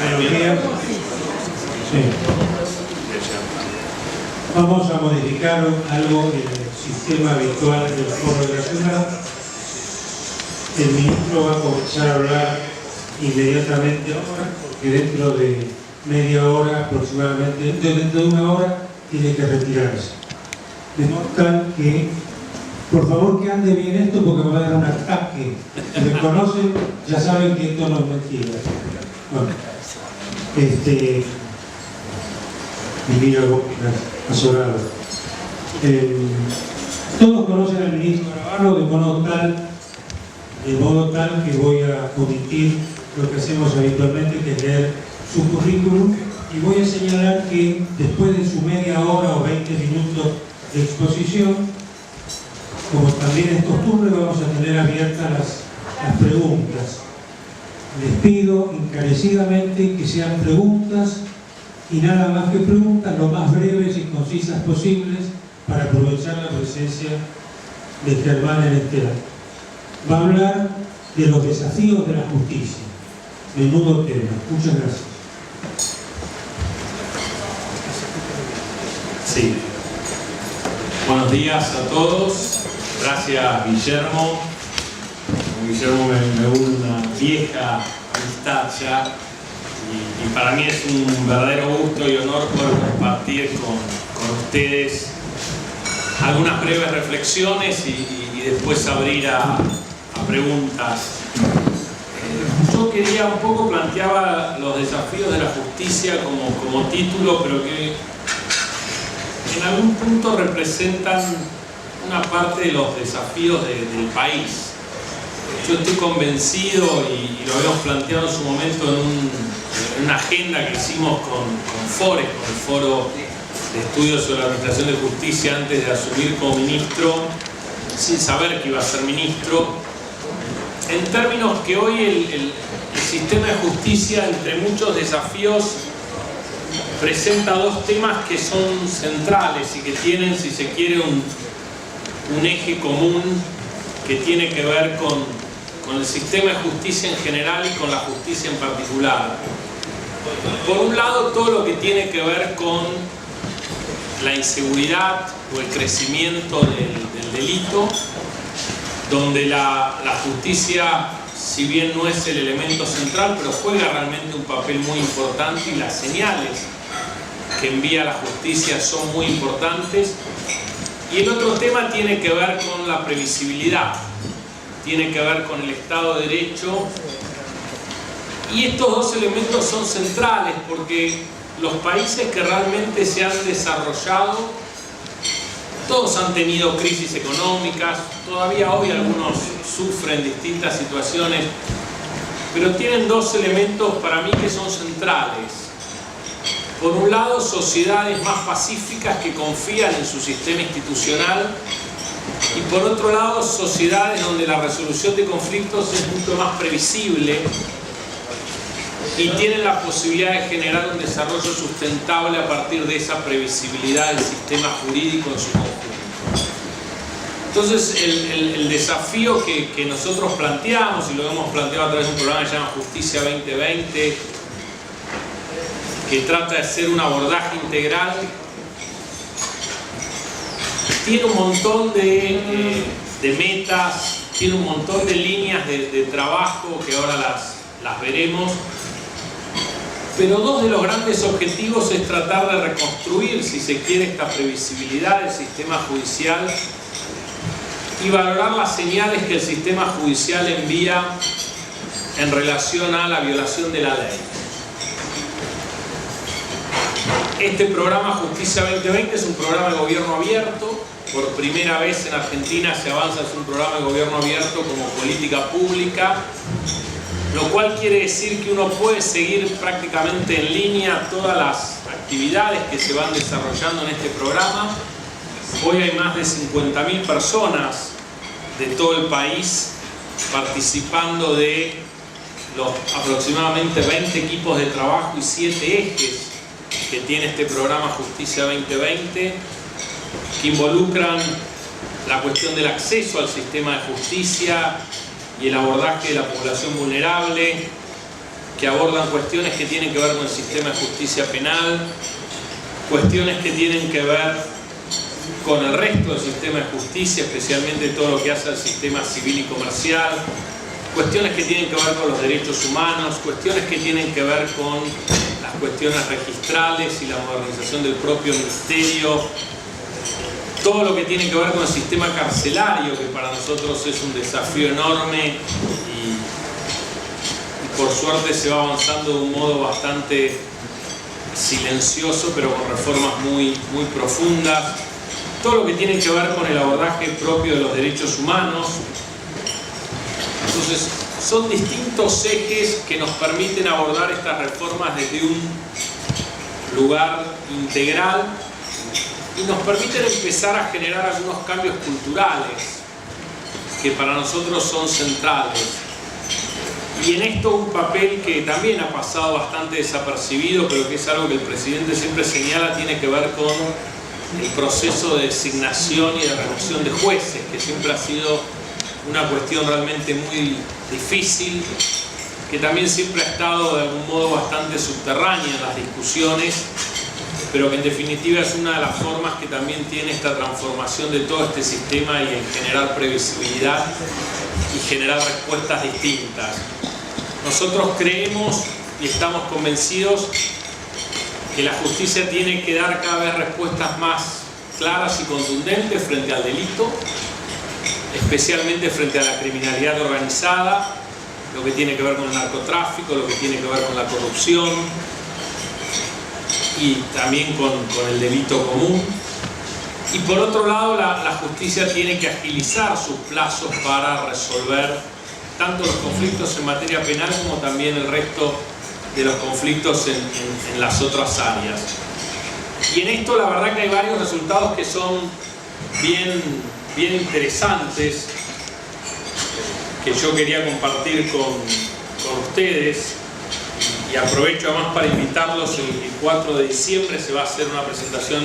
Buenos días. Sí. Vamos a modificar algo en el sistema habitual del foro de la ciudad. El ministro va a comenzar a hablar inmediatamente ahora, porque dentro de media hora aproximadamente, dentro de una hora, tiene que retirarse. De modo tal que, por favor, que ande bien esto porque me va a dar un ataque. Si me conocen, ya saben que esto no es mentira. Bueno, divino azorado. Todos conocen al ministro Garabano, de modo tal que voy a omitir lo que hacemos habitualmente, que es leer su currículum, y voy a señalar que después de su media hora o 20 minutos de exposición, como también es costumbre, vamos a tener abiertas las preguntas. Les pido encarecidamente que sean preguntas y nada más que preguntas lo más breves y concisas posibles para aprovechar la presencia de Germán en este acto. Va a hablar de los desafíos de la justicia. Menudo tema. Muchas gracias. Sí. Buenos días a todos. Gracias, Guillermo. Con Guillermo me une una vieja amistad ya. Y para mí es un verdadero gusto y honor poder compartir con ustedes algunas breves reflexiones y después abrir a preguntas. Yo quería un poco, planteaba los desafíos de la justicia como título, pero que en algún punto representan una parte de los desafíos del país. Yo estoy convencido, y lo habíamos planteado en su momento en una agenda que hicimos con FORES, con el Foro de Estudios sobre la Administración de Justicia, antes de asumir como ministro, sin saber que iba a ser ministro, en términos que hoy el sistema de justicia, entre muchos desafíos, presenta dos temas que son centrales y que tienen, si se quiere, un eje común que tiene que ver con el sistema de justicia en general y con la justicia en particular. Por un lado, todo lo que tiene que ver con la inseguridad o el crecimiento del delito, donde la justicia, si bien no es el elemento central, pero juega realmente un papel muy importante, y las señales que envía la justicia son muy importantes. Y el otro tema tiene que ver con la previsibilidad, tiene que ver con el Estado de Derecho, y estos dos elementos son centrales porque los países que realmente se han desarrollado, todos han tenido crisis económicas, todavía hoy algunos sufren distintas situaciones, pero tienen dos elementos para mí que son centrales. Por un lado, sociedades más pacíficas que confían en su sistema institucional, y por otro lado, sociedades donde la resolución de conflictos es mucho más previsible y tienen la posibilidad de generar un desarrollo sustentable a partir de esa previsibilidad del sistema jurídico en su conjunto. Entonces, el desafío que nosotros planteamos, y lo hemos planteado a través de un programa que se llama Justicia 2020, que trata de hacer un abordaje integral, tiene un montón de metas, tiene un montón de líneas de trabajo que ahora las veremos, pero dos de los grandes objetivos es tratar de reconstruir, si se quiere, esta previsibilidad del sistema judicial y valorar las señales que el sistema judicial envía en relación a la violación de la ley. Este programa Justicia 2020 es un programa de gobierno abierto. Por primera vez en Argentina se avanza hacia un programa de gobierno abierto como política pública, lo cual quiere decir que uno puede seguir prácticamente en línea todas las actividades que se van desarrollando en este programa. Hoy hay más de 50.000 personas de todo el país participando de los aproximadamente 20 equipos de trabajo y 7 ejes que tiene este programa Justicia 2020, que involucran la cuestión del acceso al sistema de justicia y el abordaje de la población vulnerable, que abordan cuestiones que tienen que ver con el sistema de justicia penal, cuestiones que tienen que ver con el resto del sistema de justicia, especialmente todo lo que hace al sistema civil y comercial, cuestiones que tienen que ver con los derechos humanos, cuestiones que tienen que ver con las cuestiones registrales y la modernización del propio ministerio, todo lo que tiene que ver con el sistema carcelario, que para nosotros es un desafío enorme y por suerte se va avanzando de un modo bastante silencioso, pero con reformas muy profundas. Todo lo que tiene que ver con el abordaje propio de los derechos humanos. Entonces, son distintos ejes que nos permiten abordar estas reformas desde un lugar integral y nos permiten empezar a generar algunos cambios culturales que para nosotros son centrales. Y en esto un papel que también ha pasado bastante desapercibido, pero que es algo que el presidente siempre señala, tiene que ver con el proceso de designación y de remoción de jueces, que siempre ha sido una cuestión realmente muy difícil, que también siempre ha estado de algún modo bastante subterránea en las discusiones, pero que en definitiva es una de las formas que también tiene esta transformación de todo este sistema y en generar previsibilidad y generar respuestas distintas. Nosotros creemos y estamos convencidos que la justicia tiene que dar cada vez respuestas más claras y contundentes frente al delito, especialmente frente a la criminalidad organizada, lo que tiene que ver con el narcotráfico, lo que tiene que ver con la corrupción y también con el delito común. Y por otro lado, la justicia tiene que agilizar sus plazos para resolver tanto los conflictos en materia penal como también el resto de los conflictos en las otras áreas. Y en esto la verdad que hay varios resultados que son bien interesantes, que yo quería compartir con ustedes, y aprovecho además para invitarlos. El 4 de diciembre se va a hacer una presentación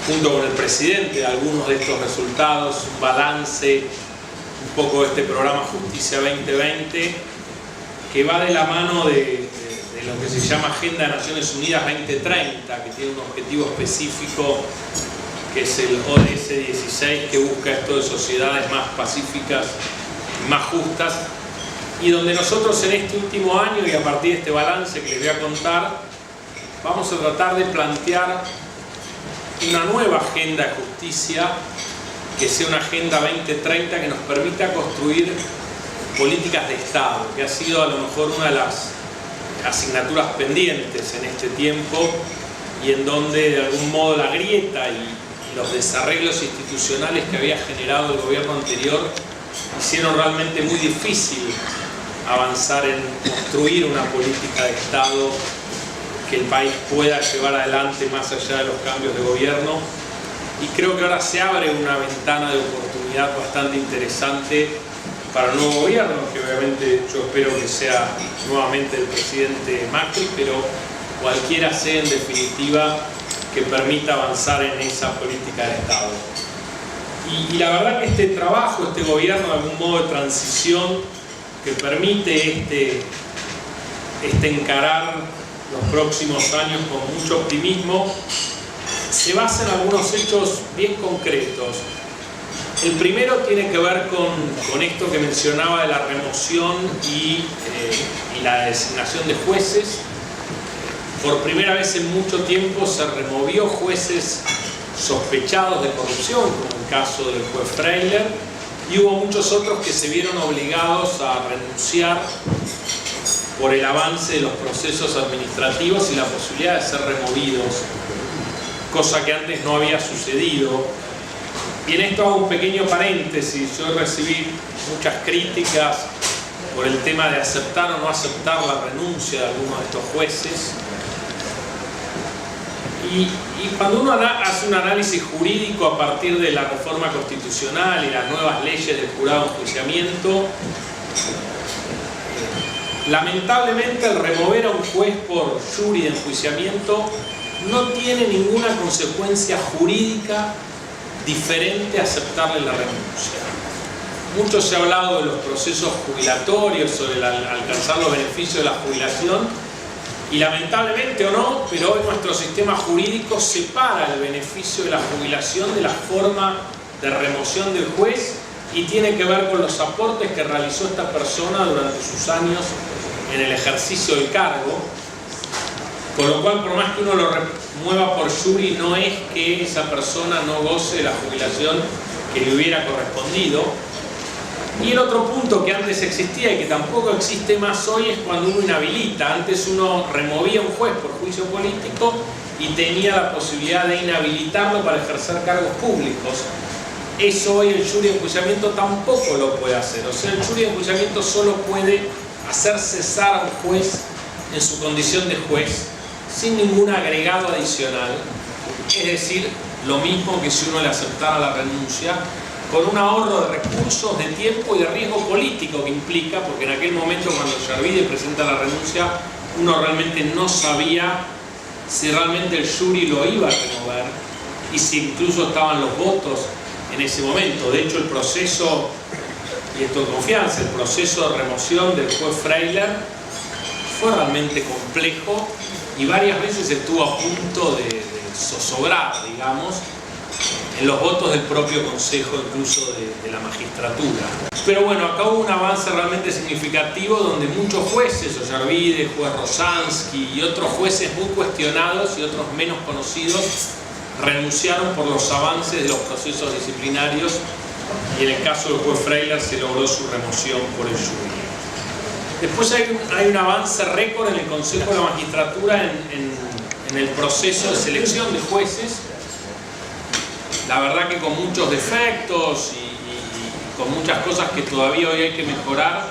junto con el presidente de algunos de estos resultados, un balance un poco de este programa Justicia 2020, que va de la mano de lo que se llama Agenda de Naciones Unidas 2030, que tiene un objetivo específico que es el ODS 16, que busca esto de sociedades más pacíficas y más justas, y donde nosotros en este último año y a partir de este balance que les voy a contar, vamos a tratar de plantear una nueva agenda de justicia, que sea una Agenda 2030 que nos permita construir políticas de Estado, que ha sido a lo mejor una de las asignaturas pendientes en este tiempo y en donde de algún modo la grieta y los desarreglos institucionales que había generado el gobierno anterior hicieron realmente muy difícil avanzar en construir una política de Estado que el país pueda llevar adelante más allá de los cambios de gobierno. Y creo que ahora se abre una ventana de oportunidad bastante interesante para el nuevo gobierno, que obviamente yo espero que sea nuevamente el presidente Macri, pero cualquiera sea en definitiva que permita avanzar en esa política de Estado. Y la verdad que este trabajo, este gobierno, de algún modo de transición que permite encarar los próximos años con mucho optimismo, se basa en algunos hechos bien concretos. El primero tiene que ver con esto que mencionaba de la remoción y la designación de jueces. Por primera vez en mucho tiempo se removió jueces sospechados de corrupción, como el caso del juez Freiler, y hubo muchos otros que se vieron obligados a renunciar por el avance de los procesos administrativos y la posibilidad de ser removidos, cosa que antes no había sucedido. Y en esto hago un pequeño paréntesis. Yo recibí muchas críticas por el tema de aceptar o no aceptar la renuncia de algunos de estos jueces. Y cuando uno hace un análisis jurídico a partir de la reforma constitucional y las nuevas leyes del jurado de enjuiciamiento, lamentablemente el remover a un juez por jury de enjuiciamiento no tiene ninguna consecuencia jurídica diferente a aceptarle la renuncia. mucho se ha hablado de los procesos jubilatorios, sobre alcanzar los beneficios de la jubilación, y lamentablemente o no, pero hoy nuestro sistema jurídico separa el beneficio de la jubilación de la forma de remoción del juez, y tiene que ver con los aportes que realizó esta persona durante sus años en el ejercicio del cargo, con lo cual, por más que uno lo remueva por jury, no es que esa persona no goce de la jubilación que le hubiera correspondido. Y el otro punto que antes existía y que tampoco existe más hoy es cuando uno inhabilita. Antes uno removía a un juez por juicio político y tenía la posibilidad de inhabilitarlo para ejercer cargos públicos. Eso hoy el jury de enjuiciamiento tampoco lo puede hacer. O sea, el jury de enjuiciamiento solo puede hacer cesar a un juez en su condición de juez sin ningún agregado adicional. Es decir, lo mismo que si uno le aceptara la renuncia, con un ahorro de recursos, de tiempo y de riesgo político que implica, porque en aquel momento cuando Yervide presenta la renuncia, uno realmente no sabía si realmente el jury lo iba a remover y si incluso estaban los votos en ese momento. De hecho, el proceso, y esto es confianza, el proceso de remoción del juez Freiler fue realmente complejo y varias veces estuvo a punto de zozobrar, digamos, en los votos del propio Consejo, incluso de la magistratura. Pero bueno, acá hubo un avance realmente significativo donde muchos jueces, Yervide, juez Rosansky y otros jueces muy cuestionados y otros menos conocidos, renunciaron por los avances de los procesos disciplinarios, y en el caso del juez Freiler se logró su remoción por el jury. Después hay un avance récord en el Consejo de la Magistratura en el proceso de selección de jueces. La verdad que con muchos defectos y con muchas cosas que todavía hoy hay que mejorar,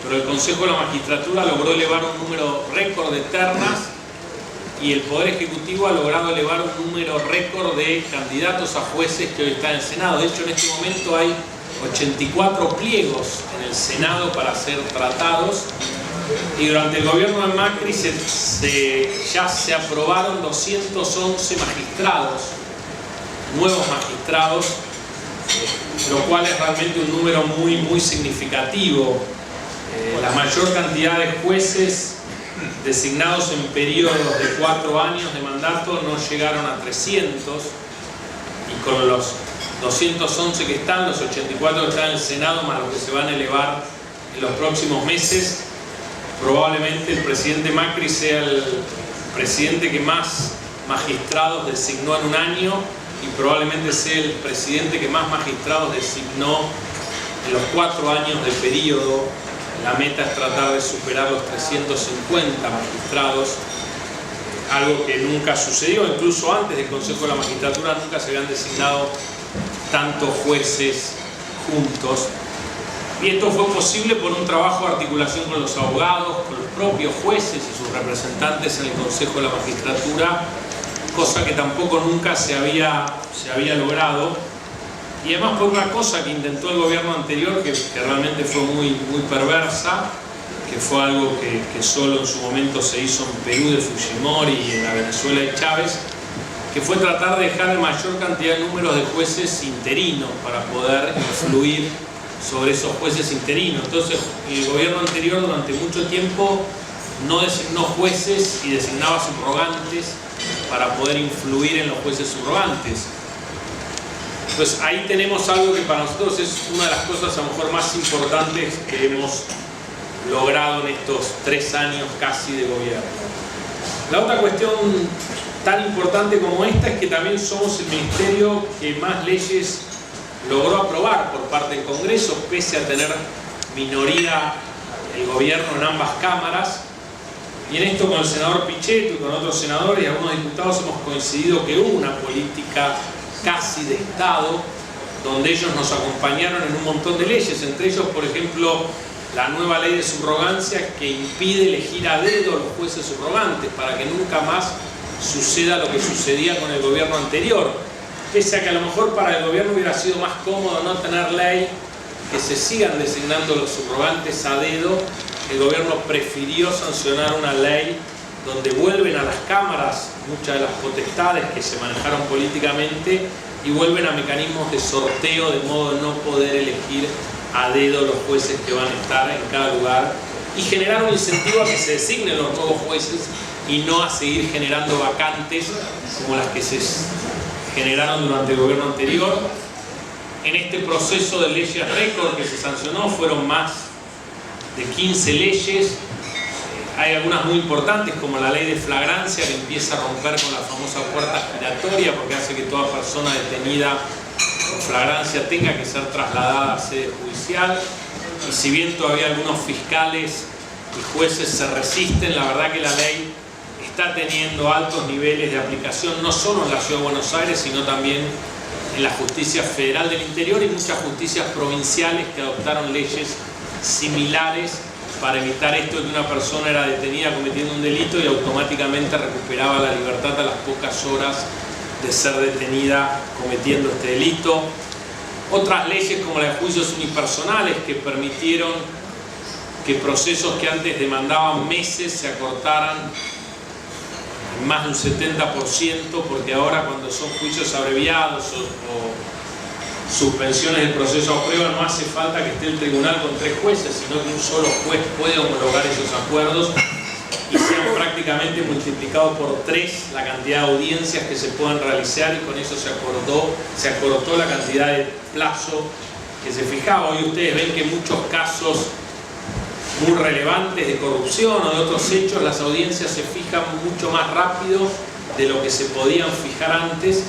pero el Consejo de la Magistratura logró elevar un número récord de ternas y el Poder Ejecutivo ha logrado elevar un número récord de candidatos a jueces que hoy está en el Senado. De hecho, en este momento hay 84 pliegos en el Senado para ser tratados, y durante el gobierno de Macri ya se aprobaron 211 magistrados, nuevos magistrados, lo cual es realmente un número muy significativo. La mayor cantidad de jueces designados en periodos de 4 años de mandato no llegaron a 300, y con los 211 que están, los 84 que están en el Senado, más los que se van a elevar en los próximos meses, probablemente el presidente Macri sea el presidente que más magistrados designó en un año, y probablemente sea el presidente que más magistrados designó en los 4 años de periodo. La meta es tratar de superar los 350 magistrados, algo que nunca sucedió. Incluso antes del Consejo de la Magistratura nunca se habían designado tantos jueces juntos. Y esto fue posible por un trabajo de articulación con los abogados, con los propios jueces y sus representantes en el Consejo de la Magistratura, cosa que tampoco nunca se había logrado. Y además por una cosa que intentó el gobierno anterior, que realmente fue muy perversa, que fue algo que solo en su momento se hizo en Perú de Fujimori y en la Venezuela de Chávez, que fue tratar de dejar la mayor cantidad de números de jueces interinos para poder influir sobre esos jueces interinos. Entonces el gobierno anterior durante mucho tiempo no designó jueces y designaba subrogantes para poder influir en los jueces subrogantes. Pues ahí tenemos algo que para nosotros es una de las cosas a lo mejor más importantes que hemos logrado en estos 3 años casi de gobierno. La otra cuestión tan importante como esta es que también somos el ministerio que más leyes logró aprobar por parte del Congreso, pese a tener minoría el gobierno en ambas cámaras. Y en esto con el senador Pichetto y con otros senadores y algunos diputados hemos coincidido que hubo una política casi de Estado, donde ellos nos acompañaron en un montón de leyes, entre ellos, por ejemplo, la nueva ley de subrogancia que impide elegir a dedo a los jueces subrogantes para que nunca más suceda lo que sucedía con el gobierno anterior. Pese a que a lo mejor para el gobierno hubiera sido más cómodo no tener ley, que se sigan designando los subrogantes a dedo, el gobierno prefirió sancionar una ley donde vuelven a las cámaras muchas de las potestades que se manejaron políticamente y vuelven a mecanismos de sorteo, de modo de no poder elegir a dedo los jueces que van a estar en cada lugar y generar un incentivo a que se designen los nuevos jueces y no a seguir generando vacantes como las que se generaron durante el gobierno anterior. En este proceso de leyes récord que se sancionó fueron más de 15 leyes. Hay algunas muy importantes como la ley de flagrancia, que empieza a romper con la famosa puerta giratoria porque hace que toda persona detenida por flagrancia tenga que ser trasladada a sede judicial. Y si bien todavía algunos fiscales y jueces se resisten, la verdad que la ley está teniendo altos niveles de aplicación, no solo en la Ciudad de Buenos Aires, sino también en la Justicia Federal del Interior y muchas justicias provinciales que adoptaron leyes similares para evitar esto de que una persona era detenida cometiendo un delito y automáticamente recuperaba la libertad a las pocas horas de ser detenida cometiendo este delito. Otras leyes como la de juicios unipersonales que permitieron que procesos que antes demandaban meses se acortaran en más de un 70%, porque ahora cuando son juicios abreviados o suspensiones del proceso a prueba no hace falta que esté el tribunal con 3 jueces, sino que un solo juez puede homologar esos acuerdos y se han prácticamente multiplicado por 3 la cantidad de audiencias que se pueden realizar y con eso se acortó la cantidad de plazo que se fijaba. Hoy ustedes ven que en muchos casos muy relevantes de corrupción o de otros hechos, las audiencias se fijan mucho más rápido de lo que se podían fijar antes,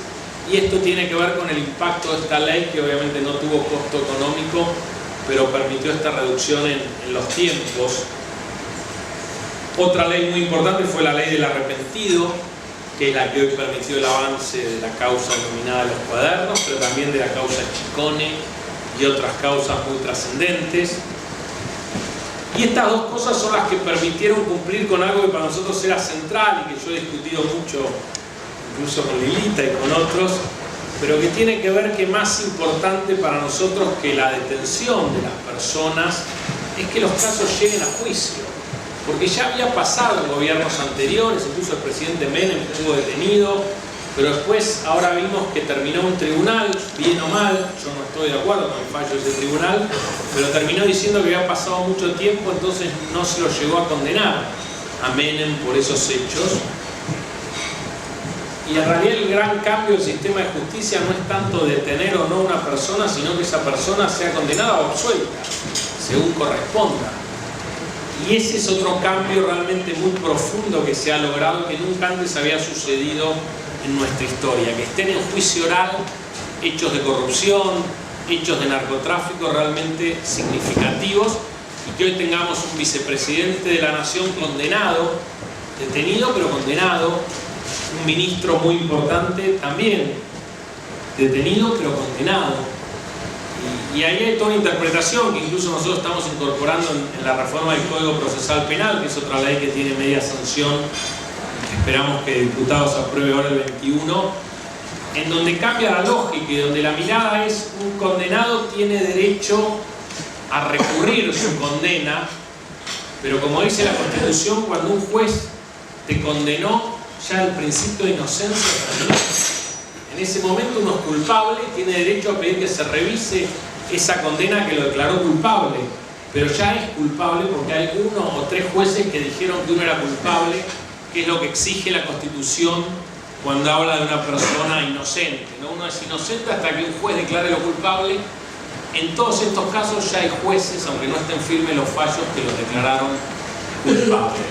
y esto tiene que ver con el impacto de esta ley, que obviamente no tuvo costo económico, pero permitió esta reducción en los tiempos. Otra ley muy importante fue la ley del arrepentido, que es la que hoy permitió el avance de la causa denominada de los cuadernos, pero también de la causa Chicone y otras causas muy trascendentes. Y estas dos cosas son las que permitieron cumplir con algo que para nosotros era central y que yo he discutido mucho, incluso con Lilita y con otros, pero que tiene que ver que más importante para nosotros que la detención de las personas es que los casos lleguen a juicio. Porque ya había pasado en gobiernos anteriores, incluso el presidente Menem estuvo detenido, pero después ahora vimos que terminó un tribunal, bien o mal, yo no estoy de acuerdo con el fallo de ese tribunal, pero terminó diciendo que había pasado mucho tiempo, entonces no se lo llegó a condenar a Menem por esos hechos. Y en realidad el gran cambio del sistema de justicia no es tanto detener o no a una persona, sino que esa persona sea condenada o absuelta, según corresponda. Y ese es otro cambio realmente muy profundo que se ha logrado, que nunca antes había sucedido en nuestra historia, que estén en juicio oral hechos de corrupción, hechos de narcotráfico realmente significativos, y que hoy tengamos un vicepresidente de la nación condenado, detenido pero condenado, un ministro muy importante también detenido pero condenado. Y ahí hay toda una interpretación que incluso nosotros estamos incorporando en la reforma del Código Procesal Penal, que es otra ley que tiene media sanción, esperamos que diputados apruebe ahora el 21, en donde cambia la lógica y donde la mirada es: un condenado tiene derecho a recurrir su condena, pero como dice la Constitución, cuando un juez te condenó, ya el principio de inocencia terminó. En ese momento uno es culpable, tiene derecho a pedir que se revise esa condena que lo declaró culpable, pero ya es culpable porque hay 1 o 3 jueces que dijeron que uno era culpable, que es lo que exige la Constitución cuando habla de una persona inocente, ¿no? Uno es inocente hasta que un juez declare lo culpable. En todos estos casos ya hay jueces, aunque no estén firmes los fallos, que los declararon culpables.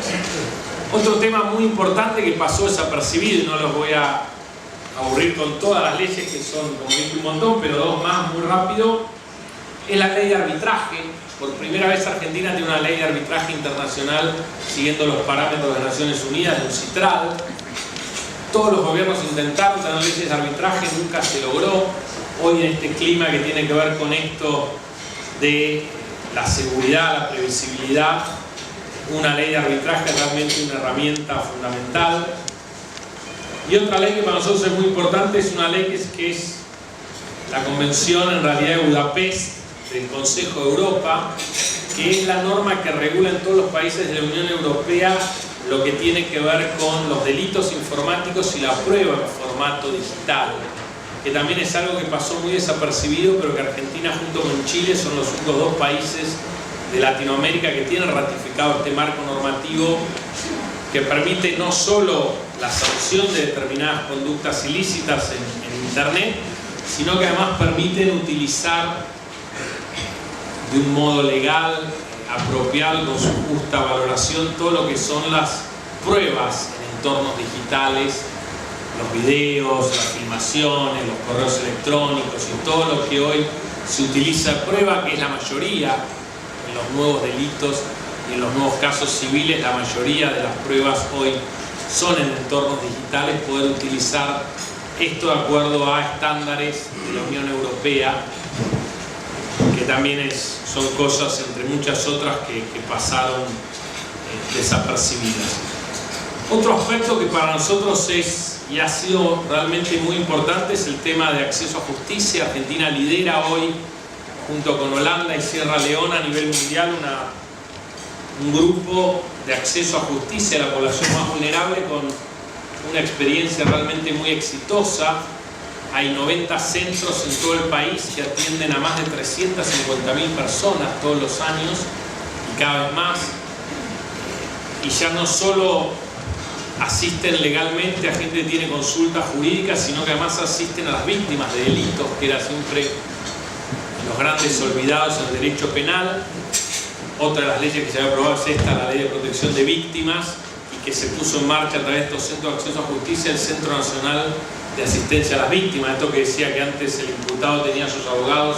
Otro tema muy importante que pasó desapercibido, y no los voy a aburrir con todas las leyes, que son, como dije, un montón, pero 2 más muy rápido, es la ley de arbitraje. Por primera vez Argentina tiene una ley de arbitraje internacional siguiendo los parámetros de las Naciones Unidas, de un CITRAL. Todos los gobiernos intentaron tener leyes de arbitraje, nunca se logró. Hoy en este clima que tiene que ver con esto de la seguridad, la previsibilidad, una ley de arbitraje es realmente una herramienta fundamental. Y otra ley que para nosotros es muy importante es una ley que es la Convención en realidad de Budapest del Consejo de Europa, que es la norma que regula en todos los países de la Unión Europea lo que tiene que ver con los delitos informáticos y la prueba en formato digital. que también es algo que pasó muy desapercibido, pero que Argentina junto con Chile son los únicos dos países de Latinoamérica que tienen ratificado este marco normativo que permite no solo la sanción de determinadas conductas ilícitas en Internet, sino que además permiten utilizar de un modo legal, apropiado, con su justa valoración, todo lo que son las pruebas en entornos digitales, los videos, las filmaciones, los correos electrónicos y todo lo que hoy se utiliza de prueba, que es la mayoría en los nuevos delitos y en los nuevos casos civiles. La mayoría de las pruebas hoy son en entornos digitales. Poder utilizar esto de acuerdo a estándares de la Unión Europea, que también son cosas entre muchas otras que pasaron desapercibidas. Otro aspecto que para nosotros es y ha sido realmente muy importante es el tema de acceso a justicia. Argentina lidera hoy, junto con Holanda y Sierra Leona, a nivel mundial un grupo de acceso a justicia a la población más vulnerable, con una experiencia realmente muy exitosa. Hay 90 centros en todo el país que atienden a más de 350.000 personas todos los años y cada vez más. Y ya no solo asisten legalmente a gente que tiene consulta jurídica, sino que además asisten a las víctimas de delitos, que era siempre los grandes olvidados en el derecho penal. Otra de las leyes que se había aprobado es esta, la Ley de Protección de Víctimas, y que se puso en marcha a través de estos centros de acceso a justicia, el Centro Nacional de Asistencia a las Víctimas. Esto que decía que antes el imputado tenía sus abogados,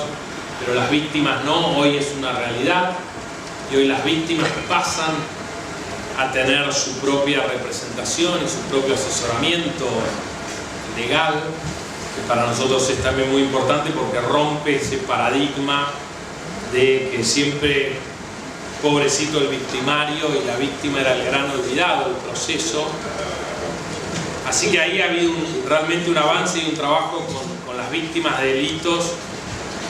pero las víctimas no, hoy es una realidad, y hoy las víctimas pasan a tener su propia representación y su propio asesoramiento legal, que para nosotros es también muy importante porque rompe ese paradigma de que siempre pobrecito el victimario y la víctima era el gran olvidado del proceso. Así que ahí ha habido realmente un avance y un trabajo con las víctimas de delitos,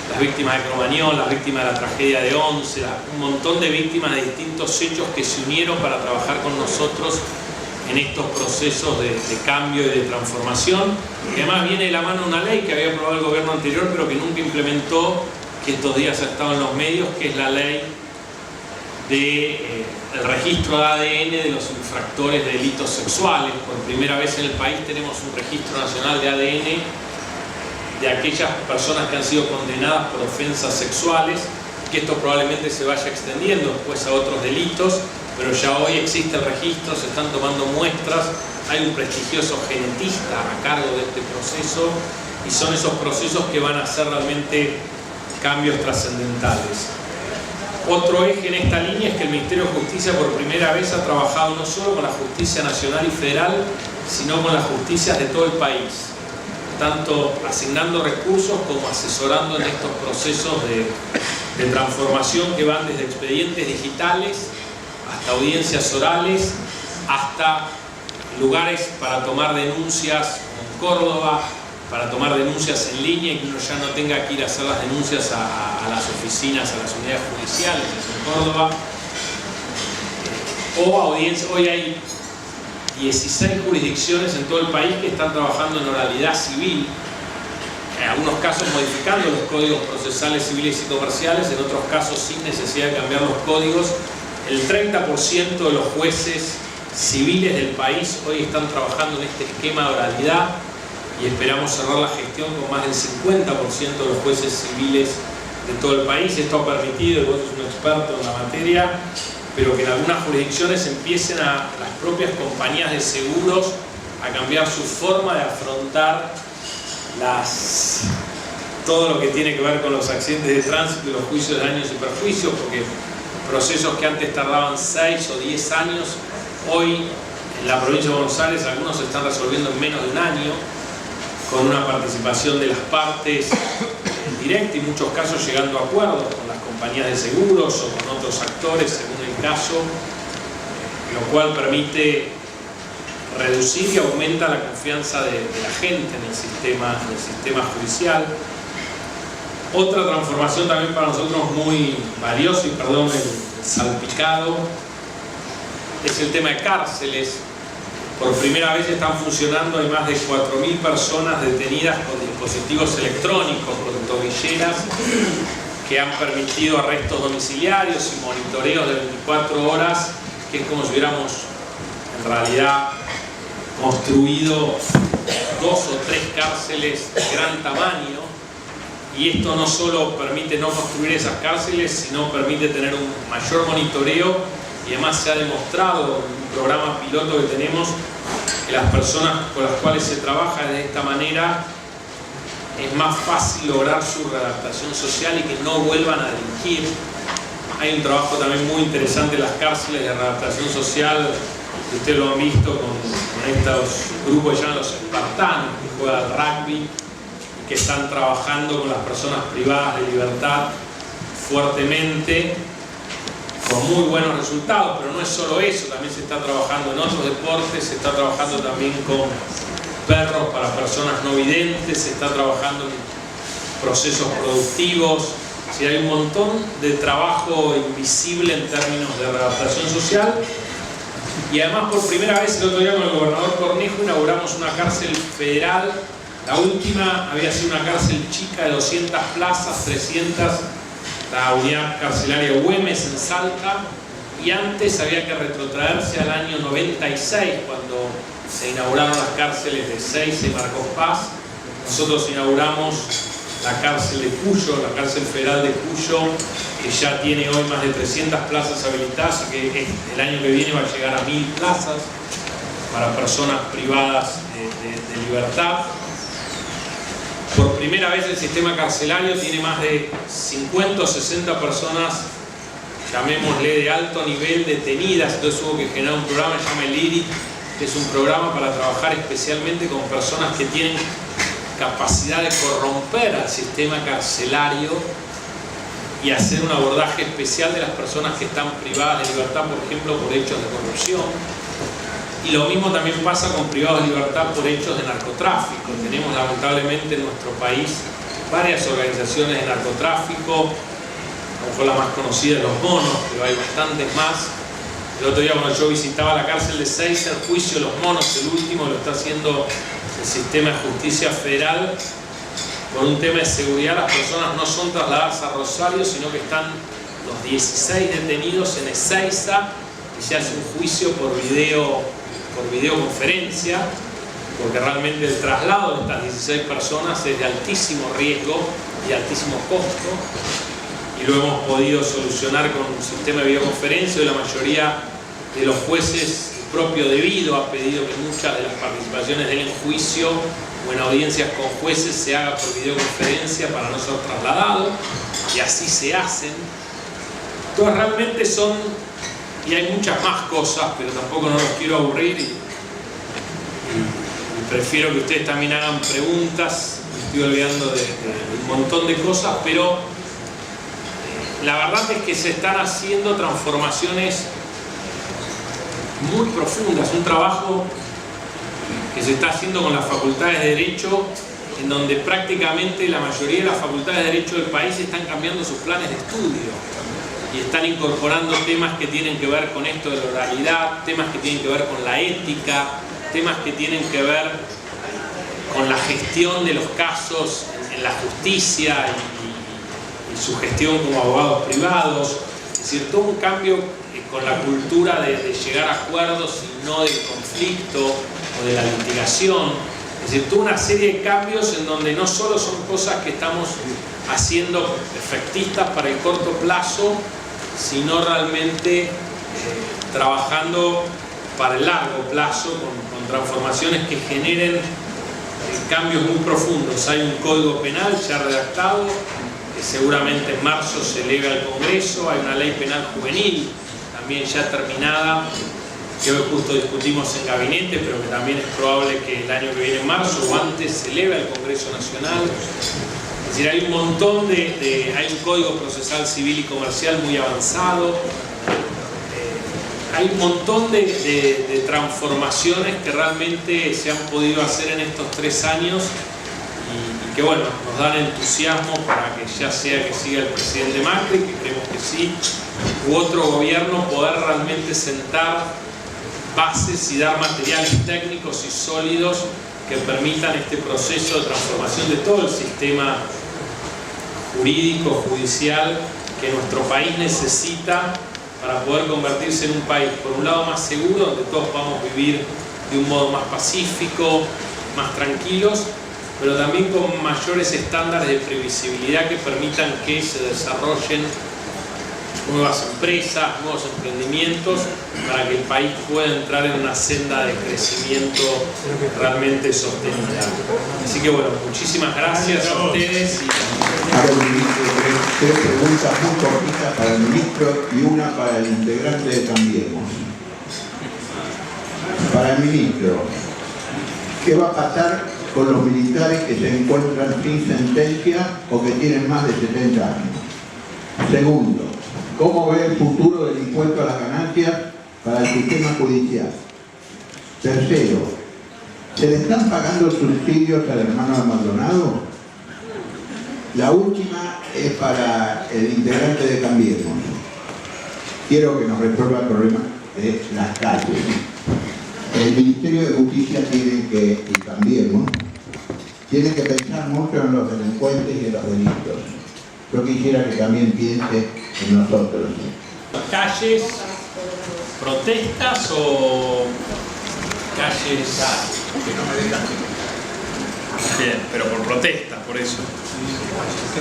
las víctimas de Cromañón, las víctimas de la tragedia de Once, un montón de víctimas de distintos hechos que se unieron para trabajar con nosotros en estos procesos de cambio y de transformación, que además viene de la mano de una ley que había aprobado el gobierno anterior pero que nunca implementó, que estos días ha estado en los medios, que es la ley del registro de ADN de los infractores de delitos sexuales. Por primera vez en el país tenemos un registro nacional de ADN de aquellas personas que han sido condenadas por ofensas sexuales, que esto probablemente se vaya extendiendo después a otros delitos, pero ya hoy existe el registro, se están tomando muestras, hay un prestigioso genetista a cargo de este proceso, y son esos procesos que van a hacer realmente cambios trascendentales. Otro eje en esta línea es que el Ministerio de Justicia por primera vez ha trabajado no solo con la justicia nacional y federal, sino con las justicias de todo el país, tanto asignando recursos como asesorando en estos procesos de transformación que van desde expedientes digitales hasta audiencias orales, hasta lugares para tomar denuncias en Córdoba, para tomar denuncias en línea y que uno ya no tenga que ir a hacer las denuncias a las oficinas, a las unidades judiciales en Córdoba, o audiencias. Hoy hay 16 jurisdicciones en todo el país que están trabajando en oralidad civil, en algunos casos modificando los códigos procesales civiles y comerciales, en otros casos sin necesidad de cambiar los códigos. El 30% de los jueces civiles del país hoy están trabajando en este esquema de oralidad y esperamos cerrar la gestión con más del 50% de los jueces civiles de todo el país. Esto ha permitido, y vos sos un experto en la materia, pero que en algunas jurisdicciones empiecen a las propias compañías de seguros a cambiar su forma de afrontar todo lo que tiene que ver con los accidentes de tránsito y los juicios de daños y perjuicios, porque procesos que antes tardaban 6 o 10 años, hoy en la provincia de Buenos Aires algunos se están resolviendo en menos de un año, con una participación de las partes directa y en muchos casos llegando a acuerdos con las compañías de seguros o con otros actores según el caso, lo cual permite reducir y aumenta la confianza de la gente en el sistema judicial. Otra transformación también para nosotros muy valiosa, y perdón el salpicado, es el tema de cárceles. Por primera vez están funcionando, hay más de 4.000 personas detenidas con dispositivos electrónicos, con tobilleras, que han permitido arrestos domiciliarios y monitoreos de 24 horas, que es como si hubiéramos en realidad construido 2 o 3 cárceles de gran tamaño. Y esto no solo permite no construir esas cárceles, sino permite tener un mayor monitoreo, y además se ha demostrado en un programa piloto que tenemos que las personas con las cuales se trabaja de esta manera es más fácil lograr su readaptación social y que no vuelvan a delinquir. Hay un trabajo también muy interesante en las cárceles de readaptación social, que ustedes lo han visto con estos grupos que llaman los espartanos, que juegan al rugby, que están trabajando con las personas privadas de libertad fuertemente, con muy buenos resultados. Pero no es solo eso, también se está trabajando en otros deportes, se está trabajando también con perros para personas no videntes, se está trabajando en procesos productivos. Sí, hay un montón de trabajo invisible en términos de readaptación social. Y además, por primera vez el otro día con el gobernador Cornejo inauguramos una cárcel federal. La última había sido una cárcel chica de 200 plazas, 300, la unidad carcelaria Güemes en Salta, y antes había que retrotraerse al año 96, cuando se inauguraron las cárceles de Seiza y Marcos Paz. Nosotros inauguramos la cárcel de Cuyo, la cárcel federal de Cuyo, que ya tiene hoy más de 300 plazas habilitadas y que el año que viene va a llegar a 1000 plazas para personas privadas de libertad. Por primera vez el sistema carcelario tiene más de 50 o 60 personas, llamémosle de alto nivel, detenidas. Entonces hubo que generar un programa que se llama el IRI, que es un programa para trabajar especialmente con personas que tienen capacidad de corromper al sistema carcelario y hacer un abordaje especial de las personas que están privadas de libertad, por ejemplo, por hechos de corrupción. Y lo mismo también pasa con privados de libertad por hechos de narcotráfico. Tenemos lamentablemente en nuestro país varias organizaciones de narcotráfico, a lo mejor la más conocida es Los Monos, pero hay bastantes más. El otro día cuando yo visitaba la cárcel de Seiza, el juicio de Los Monos, el último, lo está haciendo el sistema de justicia federal. Por un tema de seguridad, las personas no son trasladadas a Rosario, sino que están los 16 detenidos en Ezeiza y se hace un juicio por videoconferencia, porque realmente el traslado de estas 16 personas es de altísimo riesgo y altísimo costo, y lo hemos podido solucionar con un sistema de videoconferencia. Y la mayoría de los jueces, el propio debido, ha pedido que muchas de las participaciones en juicio o en audiencias con jueces se haga por videoconferencia para no ser trasladado, y así se hacen. Entonces realmente son, y hay muchas más cosas, pero tampoco no los quiero aburrir y prefiero que ustedes también hagan preguntas. Me estoy olvidando de un montón de cosas, pero la verdad es que se están haciendo transformaciones muy profundas. Un trabajo que se está haciendo con las facultades de Derecho, en donde prácticamente la mayoría de las facultades de Derecho del país están cambiando sus planes de estudio y están incorporando temas que tienen que ver con esto de la oralidad, temas que tienen que ver con la ética, temas que tienen que ver con la gestión de los casos en la justicia y su gestión como abogados privados. Es decir, todo un cambio con la cultura de llegar a acuerdos y no del conflicto o de la litigación. Es decir, toda una serie de cambios en donde no solo son cosas que estamos haciendo efectistas para el corto plazo, sino realmente trabajando para el largo plazo con transformaciones que generen cambios muy profundos. Hay un código penal ya redactado, que seguramente en marzo se eleve al Congreso. Hay una ley penal juvenil también ya terminada, que hoy justo discutimos en gabinete, pero que también es probable que el año que viene, en marzo o antes, se eleve al Congreso Nacional. Es decir, hay un montón hay un código procesal civil y comercial muy avanzado. Hay un montón de transformaciones que realmente se han podido hacer en estos 3 años y que, bueno, nos dan entusiasmo para que, ya sea que siga el presidente Macri, que creemos que sí, u otro gobierno, poder realmente sentar bases y dar materiales técnicos y sólidos que permitan este proceso de transformación de todo el sistema jurídico, judicial, que nuestro país necesita para poder convertirse en un país, por un lado, más seguro, donde todos podamos vivir de un modo más pacífico, más tranquilos, pero también con mayores estándares de previsibilidad que permitan que se desarrollen nuevas empresas, nuevos emprendimientos, para que el país pueda entrar en una senda de crecimiento realmente sostenida. Así que bueno, muchísimas gracias a ustedes. Ahora, ministro, tres preguntas muy cortitas para el ministro y una para el integrante de Cambiemos. Para el ministro, ¿qué va a pasar con los militares que se encuentran sin sentencia o que tienen más de 70 años? Segundo, ¿cómo ve el futuro del impuesto a las ganancias para el sistema judicial? Tercero, ¿se le están pagando subsidios al hermano de Maldonado? La última es para el integrante de Cambiemos. Quiero que nos resuelva el problema de las calles. El Ministerio de Justicia y Cambiemos tiene que pensar mucho en los delincuentes y en los delitos. Yo quisiera que también piense en nosotros. ¿Calles, protestas o calles que no me dejan? Bien, pero por protestas, por eso.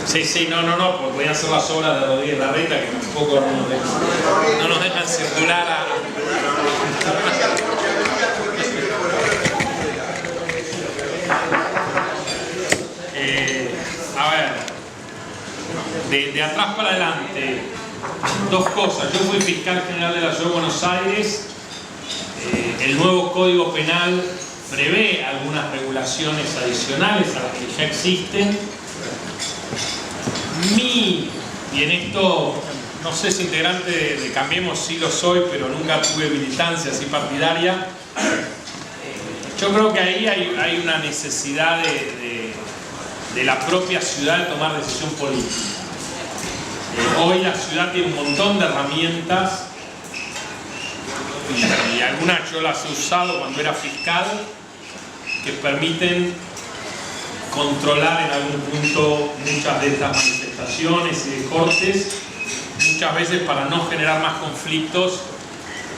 Sí, no, porque voy a hacer las obras de Rodríguez Larreta que un poco no nos dejan circular a... A ver, de atrás para adelante, dos cosas. Yo fui fiscal general de la Ciudad de Buenos Aires. El nuevo Código Penal prevé algunas regulaciones adicionales a las que ya existen. Y en esto, no sé si integrante de Cambiemos sí lo soy, pero nunca tuve militancia así partidaria. Yo creo que ahí hay una necesidad de la propia ciudad de tomar decisión política. Hoy la ciudad tiene un montón de herramientas y algunas yo las he usado cuando era fiscal, que permiten controlar en algún punto muchas de estas manifestaciones y de cortes. Muchas veces, para no generar más conflictos,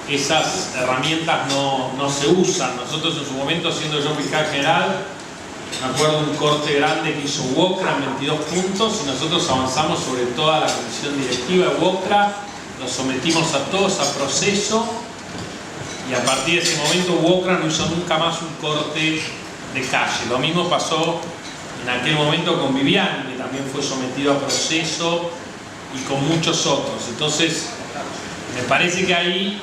esas herramientas no se usan. Nosotros en su momento, siendo yo fiscal general, me acuerdo de un corte grande que hizo WOCRA en 22 puntos y nosotros avanzamos sobre toda la comisión directiva de WOCRA, los sometimos a todos a proceso y a partir de ese momento WOCRA no hizo nunca más un corte de calle. Lo mismo pasó en aquel momento con Viviani, que también fue sometido a proceso, y con muchos otros. Entonces, me parece que ahí,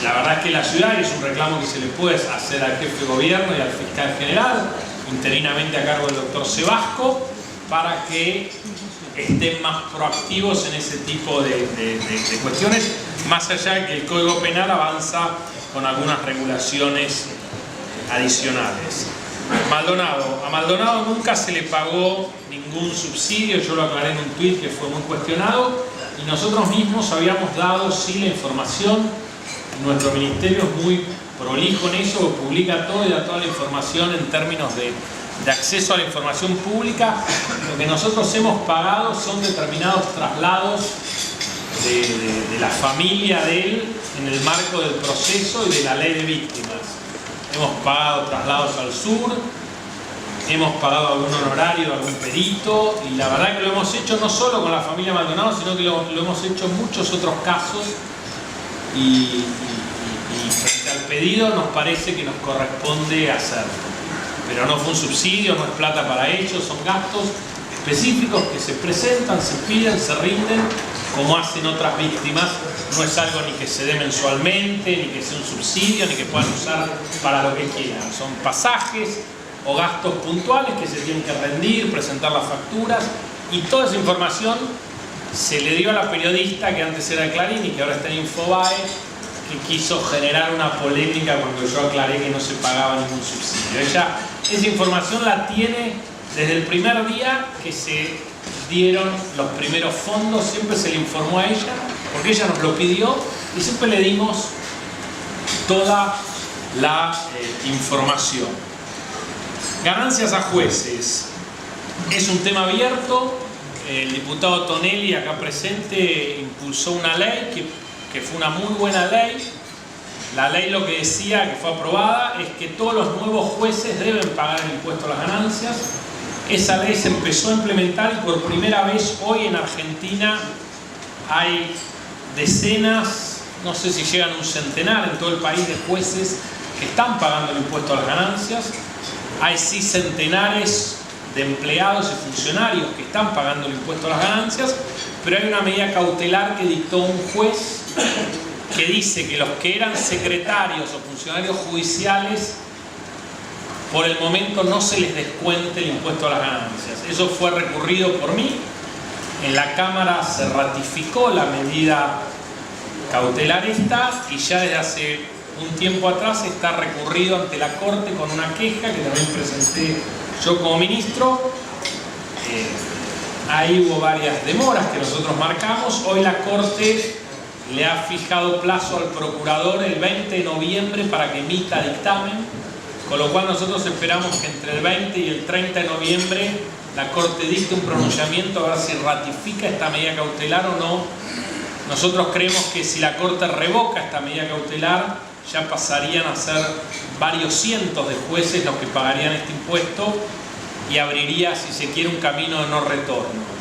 la verdad es que la ciudad, y es un reclamo que se le puede hacer al jefe de gobierno y al fiscal general, interinamente a cargo del doctor Sebasco, para que estén más proactivos en ese tipo de cuestiones, más allá de que el Código Penal avanza con algunas regulaciones adicionales. Maldonado. A Maldonado nunca se le pagó ningún subsidio, yo lo aclaré en un tuit que fue muy cuestionado, y nosotros mismos habíamos dado sí la información. Nuestro ministerio es muy prolijo en eso, publica todo y da toda la información en términos de acceso a la información pública. Lo que nosotros hemos pagado son determinados traslados de la familia de él en el marco del proceso y de la ley de víctimas. Hemos pagado traslados al sur, hemos pagado algún honorario, algún perito, y la verdad que lo hemos hecho no solo con la familia Maldonado, sino que lo hemos hecho en muchos otros casos, y frente al pedido nos parece que nos corresponde hacerlo. Pero no fue un subsidio, no es plata para ellos, son gastos específicos que se presentan, se piden, se rinden, como hacen otras víctimas. No es algo ni que se dé mensualmente, ni que sea un subsidio, ni que puedan usar para lo que quieran. Son pasajes o gastos puntuales que se tienen que rendir, presentar las facturas, y toda esa información se le dio a la periodista que antes era de Clarín y que ahora está en Infobae, que quiso generar una polémica cuando yo aclaré que no se pagaba ningún subsidio. Ella esa información la tiene desde el primer día que se dieron los primeros fondos, siempre se le informó a ella, porque ella nos lo pidió, y siempre le dimos toda la información. Ganancias a jueces. Es un tema abierto. El diputado Tonelli, acá presente, impulsó una ley que fue una muy buena ley. La ley lo que decía, que fue aprobada, es que todos los nuevos jueces deben pagar el impuesto a las ganancias. Esa ley se empezó a implementar y por primera vez hoy en Argentina hay decenas, no sé si llegan a un centenar en todo el país, de jueces que están pagando el impuesto a las ganancias. Hay sí centenares de empleados y funcionarios que están pagando el impuesto a las ganancias, pero hay una medida cautelar que dictó un juez que dice que los que eran secretarios o funcionarios judiciales por el momento no se les descuente el impuesto a las ganancias. Eso fue recurrido por mí. En la Cámara se ratificó la medida cautelar esta y ya desde hace un tiempo atrás está recurrido ante la Corte con una queja que también presenté yo como ministro. Ahí hubo varias demoras que nosotros marcamos. Hoy la Corte le ha fijado plazo al procurador el 20 de noviembre para que emita dictamen, con lo cual nosotros esperamos que entre el 20 y el 30 de noviembre la Corte dicte un pronunciamiento a ver si ratifica esta medida cautelar o no. Nosotros creemos que si la Corte revoca esta medida cautelar, ya pasarían a ser varios cientos de jueces los que pagarían este impuesto y abriría, si se quiere, un camino de no retorno.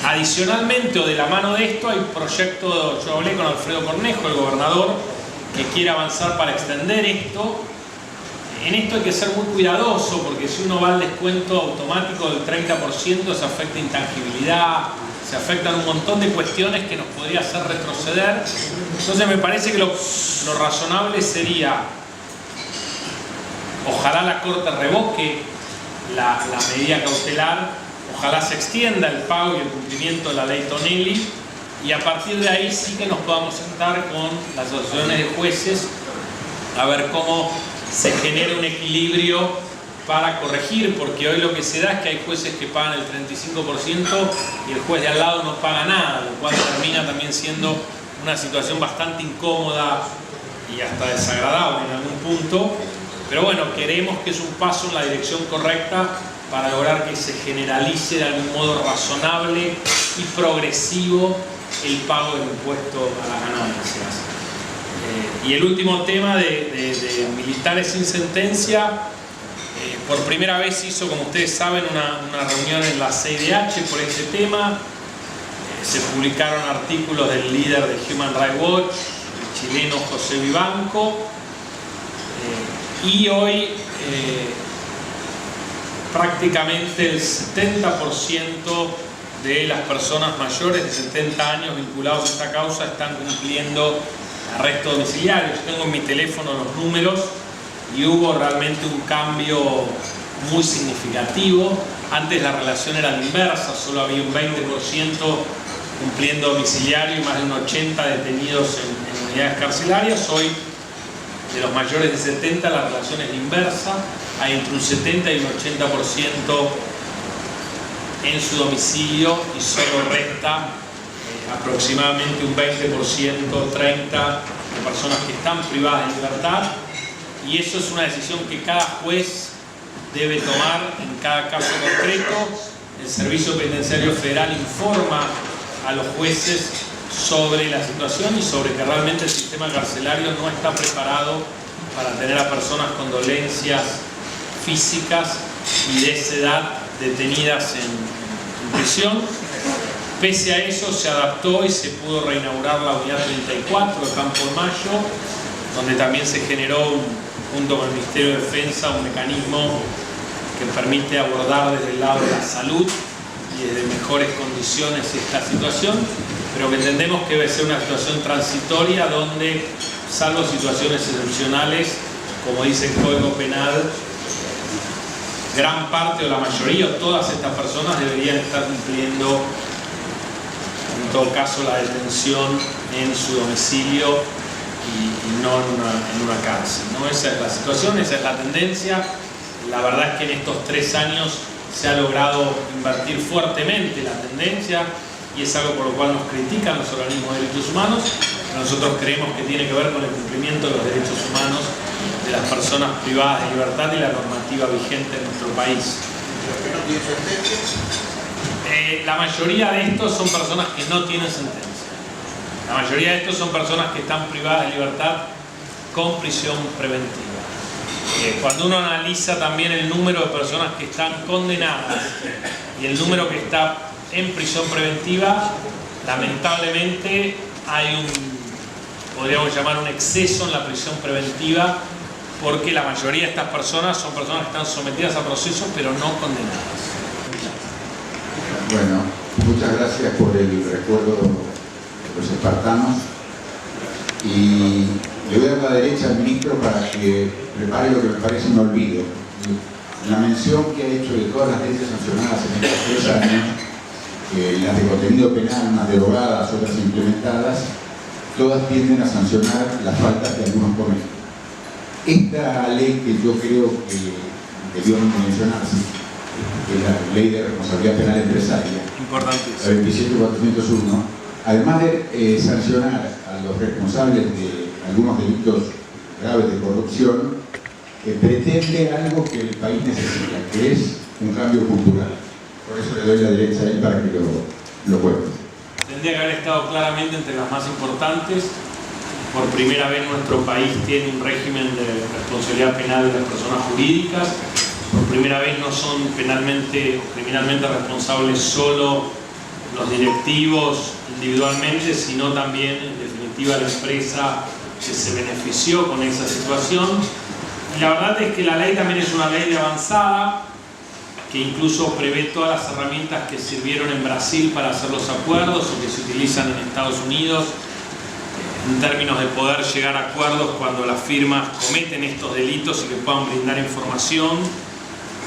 Adicionalmente, o de la mano de esto, hay proyecto, yo hablé con Alfredo Cornejo, el gobernador, que quiere avanzar para extender esto. En esto hay que ser muy cuidadoso, porque si uno va al descuento automático del 30%, se afecta intangibilidad, se afectan un montón de cuestiones que nos podría hacer retroceder. Entonces me parece que lo razonable sería, ojalá la Corte revoque la medida cautelar, ojalá se extienda el pago y el cumplimiento de la ley Tonelli, y a partir de ahí sí que nos podamos sentar con las asociaciones de jueces a ver cómo se genera un equilibrio para corregir, porque hoy lo que se da es que hay jueces que pagan el 35% y el juez de al lado no paga nada, lo cual termina también siendo una situación bastante incómoda y hasta desagradable en algún punto. Pero bueno, creemos que es un paso en la dirección correcta para lograr que se generalice de algún modo razonable y progresivo el pago del impuesto a las ganancias. Y el último tema de militares sin sentencia, por primera vez hizo, como ustedes saben, una reunión en la CIDH por este tema. Se publicaron artículos del líder de Human Rights Watch, el chileno José Vivanco, y hoy prácticamente el 70% de las personas mayores de 70 años vinculados a esta causa están cumpliendo arresto domiciliario. Yo tengo en mi teléfono los números y hubo realmente un cambio muy significativo. Antes la relación era la inversa, solo había un 20% cumpliendo domiciliario y más de un 80% detenidos en unidades carcelarias. Hoy, de los mayores de 70, la relación es la inversa. Hay entre un 70 y un 80% en su domicilio y solo resta aproximadamente un 20%, 30% de personas que están privadas de libertad, y eso es una decisión que cada juez debe tomar en cada caso concreto. El Servicio Penitenciario Federal informa a los jueces sobre la situación y sobre que realmente el sistema carcelario no está preparado para tener a personas con dolencias físicas y de esa edad detenidas en prisión. Pese a eso, se adaptó y se pudo reinaugurar la unidad 34 de Campo de Mayo, donde también se generó, junto con el Ministerio de Defensa, un mecanismo que permite abordar desde el lado de la salud y desde mejores condiciones esta situación, pero que entendemos que debe ser una situación transitoria donde, salvo situaciones excepcionales, como dice el Código Penal, gran parte o la mayoría o todas estas personas deberían estar cumpliendo, en todo caso, la detención en su domicilio y no en una cárcel, ¿no? Esa es la situación, esa es la tendencia. La verdad es que en estos 3 años se ha logrado invertir fuertemente la tendencia y es algo por lo cual nos critican los organismos de derechos humanos, nosotros creemos que tiene que ver con el cumplimiento de los derechos humanos de las personas privadas de libertad y la normativa vigente en nuestro país. La mayoría de estos son personas que no tienen sentencia. La mayoría de estos son personas que están privadas de libertad con prisión preventiva. Cuando uno analiza también el número de personas que están condenadas y el número que está en prisión preventiva, lamentablemente hay podríamos llamar un exceso en la prisión preventiva, porque la mayoría de estas personas son personas que están sometidas a procesos pero no condenadas. Bueno, muchas gracias por el recuerdo de los espartanos, y le voy a dar la derecha al ministro para que prepare lo que me parece un olvido. La mención que ha hecho de todas las leyes sancionadas en estos 3 años, las de contenido penal, unas derogadas, otras implementadas, todas tienden a sancionar las faltas de algunos cometidos. Esta ley que yo creo que debió mencionarse, que es la Ley de Responsabilidad Penal Empresaria, la 27401, además de sancionar a los responsables de algunos delitos graves de corrupción, pretende algo que el país necesita, que es un cambio cultural. Por eso le doy la derecha a él para que lo cuente. Tendría que haber estado claramente entre las más importantes. Por primera vez nuestro país tiene un régimen de responsabilidad penal de las personas jurídicas. Por primera vez no son penalmente o criminalmente responsables solo los directivos individualmente, sino también, en definitiva, la empresa que se benefició con esa situación. Y la verdad es que la ley también es una ley de avanzada, que incluso prevé todas las herramientas que sirvieron en Brasil para hacer los acuerdos o que se utilizan en Estados Unidos en términos de poder llegar a acuerdos cuando las firmas cometen estos delitos y que puedan brindar información,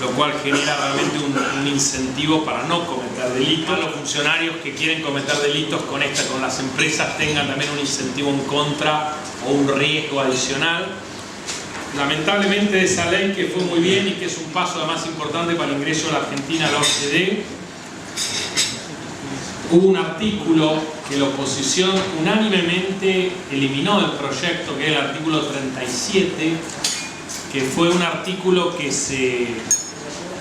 lo cual genera realmente un incentivo para no cometer delitos. Los funcionarios que quieren cometer delitos con las empresas tengan también un incentivo en contra o un riesgo adicional. Lamentablemente, de esa ley, que fue muy bien y que es un paso además importante para el ingreso de la Argentina a la OCDE, hubo un artículo que la oposición unánimemente eliminó del proyecto, que es el artículo 37, que fue un artículo que se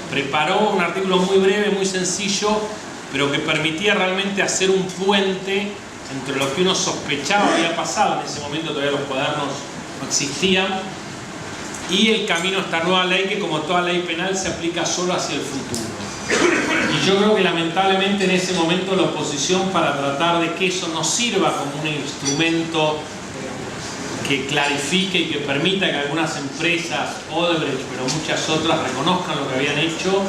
preparó, un artículo muy breve, muy sencillo, pero que permitía realmente hacer un puente entre lo que uno sospechaba había pasado. En ese momento todavía los cuadernos no existían, y el camino a esta nueva ley, que como toda ley penal se aplica solo hacia el futuro. Y yo creo que lamentablemente en ese momento la oposición, para tratar de que eso no sirva como un instrumento que clarifique y que permita que algunas empresas, Odebrecht, pero muchas otras, reconozcan lo que habían hecho,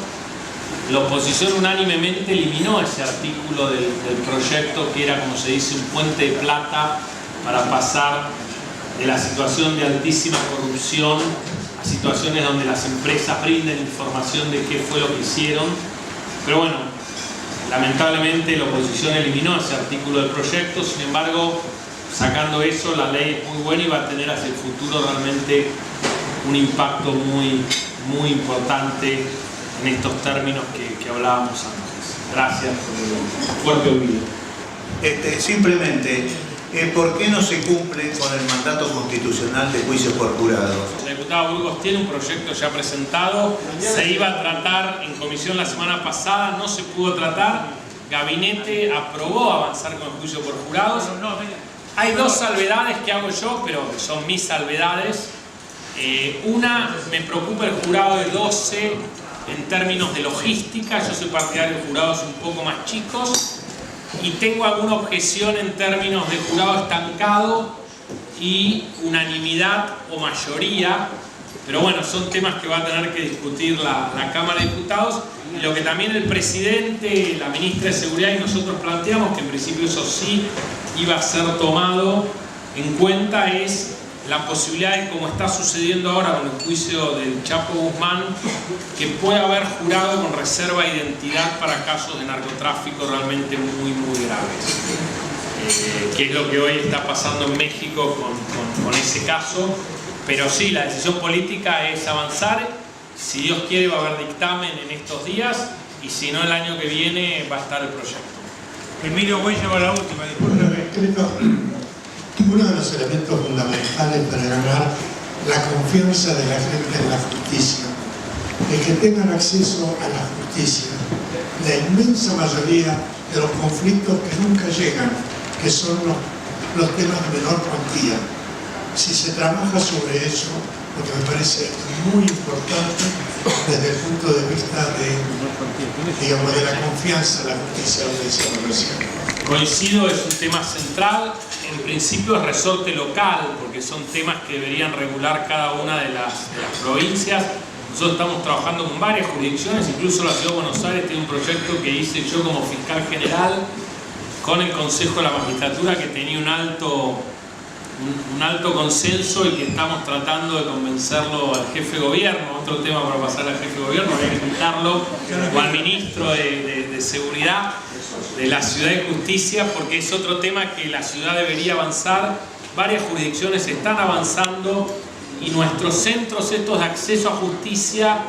la oposición unánimemente eliminó ese artículo del proyecto, que era, como se dice, un puente de plata para pasar de la situación de altísima corrupción a situaciones donde las empresas brinden información de qué fue lo que hicieron. Pero bueno, lamentablemente la oposición eliminó ese artículo del proyecto. Sin embargo, sacando eso, la ley es muy buena y va a tener hacia el futuro realmente un impacto muy importante en estos términos que hablábamos antes. Gracias por el fuerte olvido. Simplemente, ¿por qué no se cumple con el mandato constitucional de juicios por jurados? La diputada Burgos tiene un proyecto ya presentado, se iba a tratar en comisión la semana pasada, no se pudo tratar, Gabinete aprobó avanzar con el juicio por jurados. Hay dos salvedades que hago yo, pero son mis salvedades. Una, me preocupa el jurado de 12 en términos de logística. Yo soy partidario de jurados un poco más chicos, y tengo alguna objeción en términos de jurado estancado y unanimidad o mayoría, pero bueno, son temas que va a tener que discutir la Cámara de Diputados. Y lo que también el presidente, la ministra de Seguridad y nosotros planteamos, que en principio eso sí iba a ser tomado en cuenta, es la posibilidad de, como está sucediendo ahora con el juicio del Chapo Guzmán, que pueda haber jurado con reserva de identidad para casos de narcotráfico realmente muy graves, que es lo que hoy está pasando en México con ese caso. Pero sí, la decisión política es avanzar. Si Dios quiere, va a haber dictamen en estos días, y si no, el año que viene va a estar el proyecto. Emilio, voy a llevar la última, discúlpeme. Uno de los elementos fundamentales para ganar la confianza de la gente en la justicia es que tengan acceso a la justicia. La inmensa mayoría de los conflictos que nunca llegan, que son los temas de menor cuantía. Si se trabaja sobre eso, lo que me parece muy importante desde el punto de vista de la confianza en la justicia, lo decíamos recién. Coincido, es un tema central. En principio es resorte local, porque son temas que deberían regular cada una de las provincias. Nosotros estamos trabajando con varias jurisdicciones, incluso la Ciudad de Buenos Aires tiene un proyecto que hice yo como fiscal general con el Consejo de la Magistratura, que tenía un alto consenso y que estamos tratando de convencerlo al jefe de gobierno. Otro tema para pasar al jefe de gobierno, habría que invitarlo, o al ministro de Seguridad de la Ciudad de Justicia, porque es otro tema que la ciudad debería avanzar. Varias jurisdicciones están avanzando y nuestros centros estos de acceso a justicia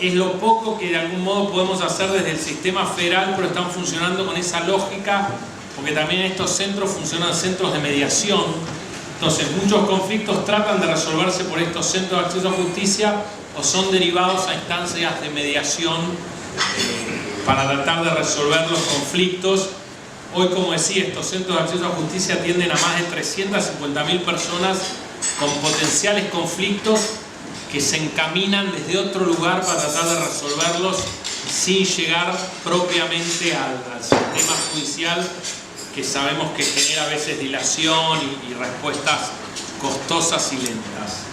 es lo poco que de algún modo podemos hacer desde el sistema federal, pero están funcionando con esa lógica, porque también estos centros funcionan centros de mediación. Entonces muchos conflictos tratan de resolverse por estos centros de acceso a justicia o son derivados a instancias de mediación para tratar de resolver los conflictos. Hoy, como decía, estos centros de acceso a justicia atienden a más de 350.000 personas con potenciales conflictos que se encaminan desde otro lugar para tratar de resolverlos sin llegar propiamente al sistema judicial, que sabemos que genera a veces dilación y respuestas costosas y lentas.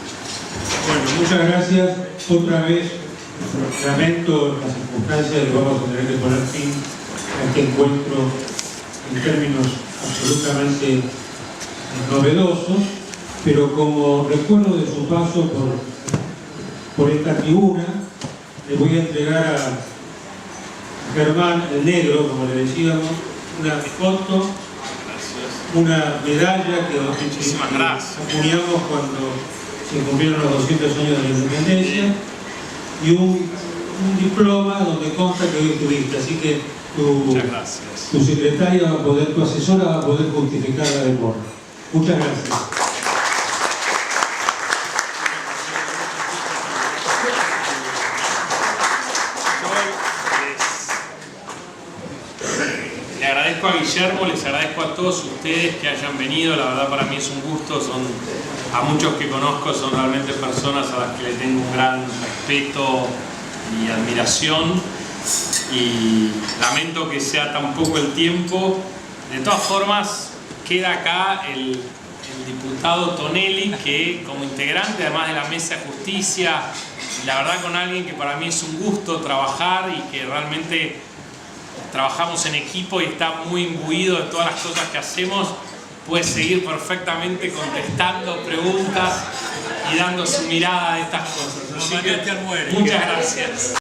Bueno, muchas gracias. Otra vez lamento las circunstancias de que vamos a tener que poner fin a este encuentro en términos absolutamente novedosos, pero como recuerdo de su paso por esta tribuna, le voy a entregar a Germán el Negro, como le decíamos, una foto, una medalla que acuñamos cuando se cumplieron los 200 años de la independencia, y un diploma donde consta que hoy estuviste. Así que tu secretaria va a poder, tu asesora va a poder justificar la demora. Muchas gracias. Le agradezco a Guillermo, les agradezco a todos ustedes que hayan venido. La verdad, para mí es un gusto. A muchos que conozco son realmente personas a las que le tengo un gran respeto y admiración, y lamento que sea tan poco el tiempo. De todas formas, queda acá el diputado Tonelli, que como integrante además de la Mesa de Justicia, la verdad con alguien que para mí es un gusto trabajar y que realmente trabajamos en equipo y está muy imbuido de todas las cosas que hacemos, puede seguir perfectamente contestando preguntas y dando su mirada a estas cosas. Así que, muchas gracias.